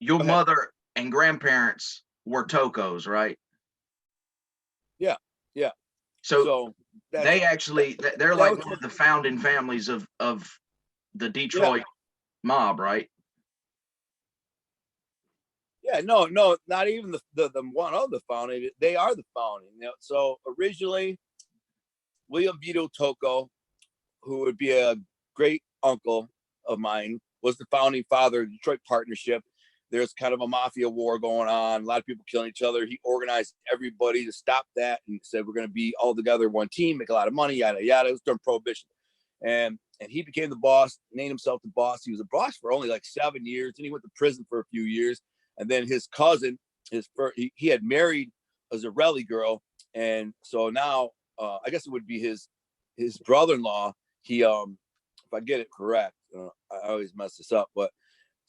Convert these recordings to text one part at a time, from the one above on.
your mother and grandparents were Tocos, right? Yeah, yeah. So they actually, they're like one of the founding families of the Detroit mob, right? Yeah, no, not even the one of the founding. They are the founding. You know, so originally, William Vito Tocco, who would be a great uncle of mine, was the founding father of the Detroit Partnership. There's kind of a mafia war going on, a lot of people killing each other. He organized everybody to stop that and said, we're going to be all together, one team, make a lot of money, yada, yada. It was during Prohibition. And he became the boss, named himself the boss. He was a boss for only like 7 years, and he went to prison for a few years. And then his cousin, he had married a Zarelli girl. And so now, I guess it would be his brother-in-law. He, if I get it correct, I always mess this up, but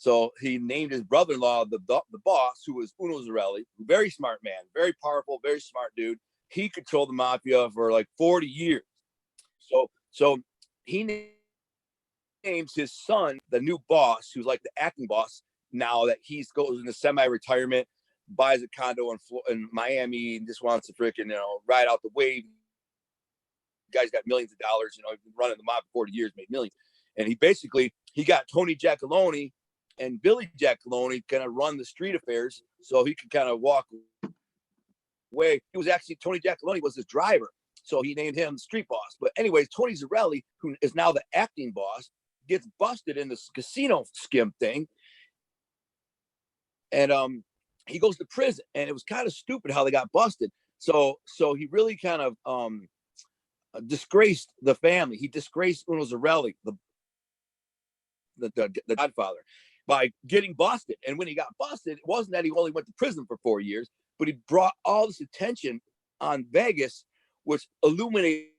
so he named his brother-in-law the boss, who was Uno Zarelli, very smart man, very powerful, very smart dude. He controlled the mafia for like 40 years. So he names his son the new boss, who's like the acting boss now that he goes into semi-retirement, buys a condo in Miami, and just wants to freaking ride out the wave. The guy's got millions of dollars, been running the mob for 40 years, made millions. And he got Tony Giacalone and Billy Giacalone kind of run the street affairs so he could kind of walk away. He was actually, Tony Giacalone was his driver, so he named him street boss. But anyways, Tony Zarelli, who is now the acting boss, gets busted in this casino skim thing. And he goes to prison, and it was kind of stupid how they got busted. So he really kind of disgraced the family. He disgraced Uno Zarelli, the godfather, by getting busted. And when he got busted, it wasn't that he only went to prison for 4 years, but he brought all this attention on Vegas, which illuminated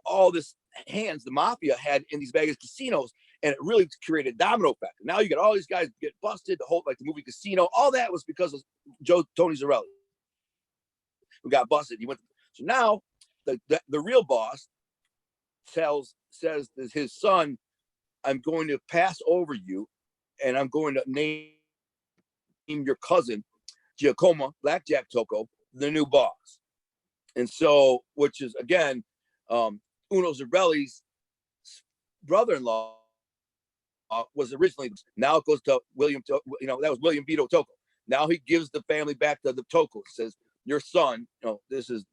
all this hands the mafia had in these Vegas casinos, and it really created a domino effect. Now you got all these guys get busted, the whole, like the movie Casino, all that was because of Tony Zarelli, who got busted. So now the real boss says to his son, I'm going to pass over you, and I'm going to name your cousin, Giacomo, Blackjack Tocco, the new boss. And so, which is, again, Uno Zarelli's brother-in-law was originally, now it goes to William, that was William Vito Tocco. Now he gives the family back to the Toccos, says, your son, this is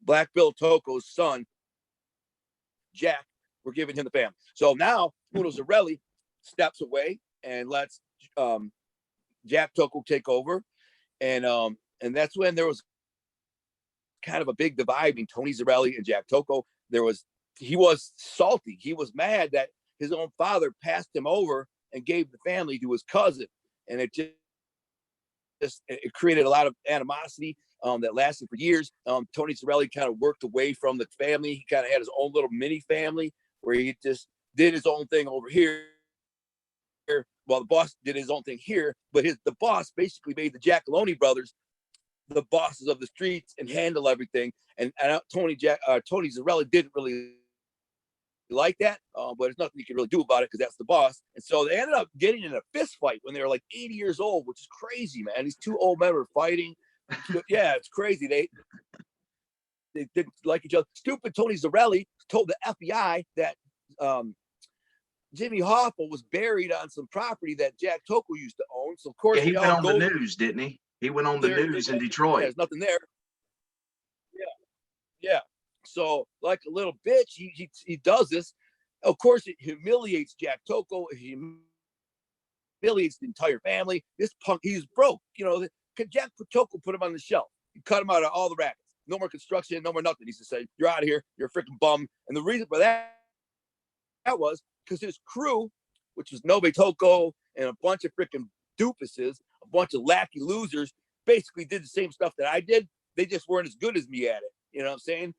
Black Bill Tocco's son, Jack, we're giving him the family. So now Uno Zarelli steps away and lets Jack Tocco take over. And that's when there was kind of a big divide between Tony Zarelli and Jack Tocco. He was salty. He was mad that his own father passed him over and gave the family to his cousin. And it created a lot of animosity that lasted for years. Tony Zarelli kind of worked away from the family. He kind of had his own little mini family where he just did his own thing over here, while the boss did his own thing here. But the boss basically made the Giacalone brothers the bosses of the streets and handle everything. And Tony Zarelli didn't really like that, but there's nothing you can really do about it because that's the boss. And so they ended up getting in a fist fight when they were like 80 years old, which is crazy, man. These two old men were fighting. Yeah, it's crazy. They didn't like each other. Stupid Tony Zarelli told the FBI that Jimmy Hoffa was buried on some property that Jack Tocco used to own. So of course, he went on the news, didn't he? He went on the news in Detroit. There's nothing there. Yeah. So like a little bitch, he does this. Of course, it humiliates Jack Tocco. It humiliates the entire family. This punk, he's broke. Jack Tocco put him on the shelf. He cut him out of all the rackets. No more construction, no more nothing. He used to say, you're out of here. You're a freaking bum. And the reason for that was because his crew, which was Nobe Tocco and a bunch of freaking doofuses, a bunch of lackey losers, basically did the same stuff that I did. They just weren't as good as me at it. You know what I'm saying?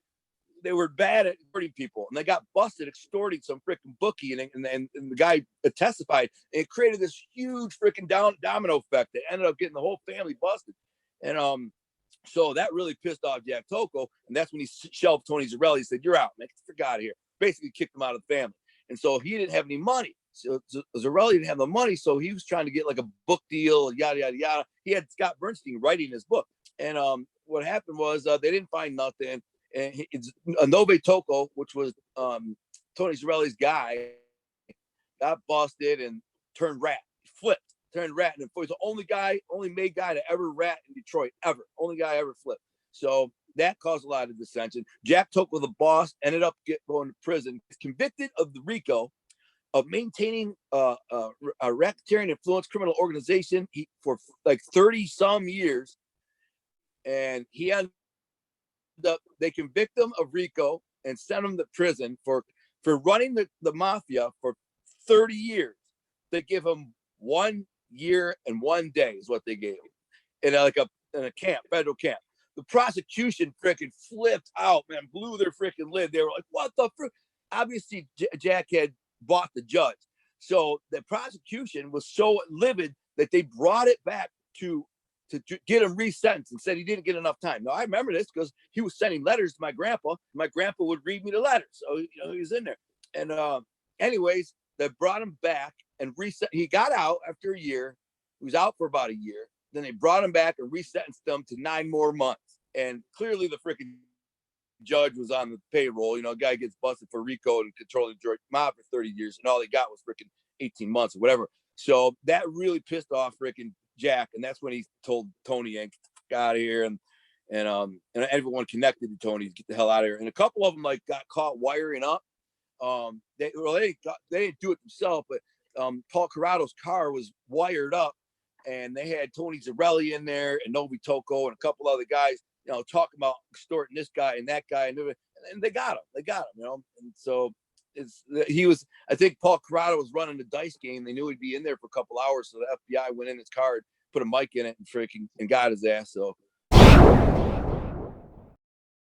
They were bad at extorting people, and they got busted extorting some freaking bookie, and the guy testified, and it created this huge freaking domino effect that ended up getting the whole family busted. And so that really pissed off Jack Tocco, and that's when he shelved Tony Zarelli. He said, "You're out, man. Get the fuck out of here." Basically kicked him out of the family, and so he didn't have any money. So Zarelli didn't have the money, so he was trying to get like a book deal, yada yada yada. He had Scott Bernstein writing his book, and what happened was they didn't find nothing. And Nove Toko, which was Tony Zarelli's guy, got busted and turned rat, turned rat, and was the only made guy to ever rat in Detroit ever. Only guy ever flipped. So that caused a lot of dissension. Jack Toko, the boss, ended up going to prison, convicted of the RICO of maintaining a racketeering influence criminal organization for like 30 some years. And he ended up, they convict him of RICO and sent him to prison for running the mafia for 30 years. They give him 1 year and 1 day is what they gave him in a camp, federal camp. The prosecution freaking flipped out, man, blew their freaking lid. They were like, what the frick? Obviously, Jack had bought the judge. So the prosecution was so livid that they brought it back to get him resentenced and said he didn't get enough time. Now, I remember this because he was sending letters to my grandpa. My grandpa would read me the letters. So, he was in there. And anyways, they brought him back and he got out after a year. He was out for about a year. Then they brought him back and resentenced him to 9 more months. And clearly the freaking judge was on the payroll. A guy gets busted for RICO and controlling the Detroit Mafia for 30 years, and all they got was freaking 18 months or whatever. So that really pissed off freaking Jack, and that's when he told Tony, "Get out of here," and everyone connected to Tony to get the hell out of here. And a couple of them got caught wiring up. They didn't do it themselves, but Paul Corrado's car was wired up, and they had Tony Zarelli in there and Novi Toko and a couple other guys, talking about extorting this guy and that guy, and they got him. And so I think Paul Corrado was running the dice game. They knew he'd be in there for a couple hours, so the FBI went in his car, put a mic in it, and got his ass. So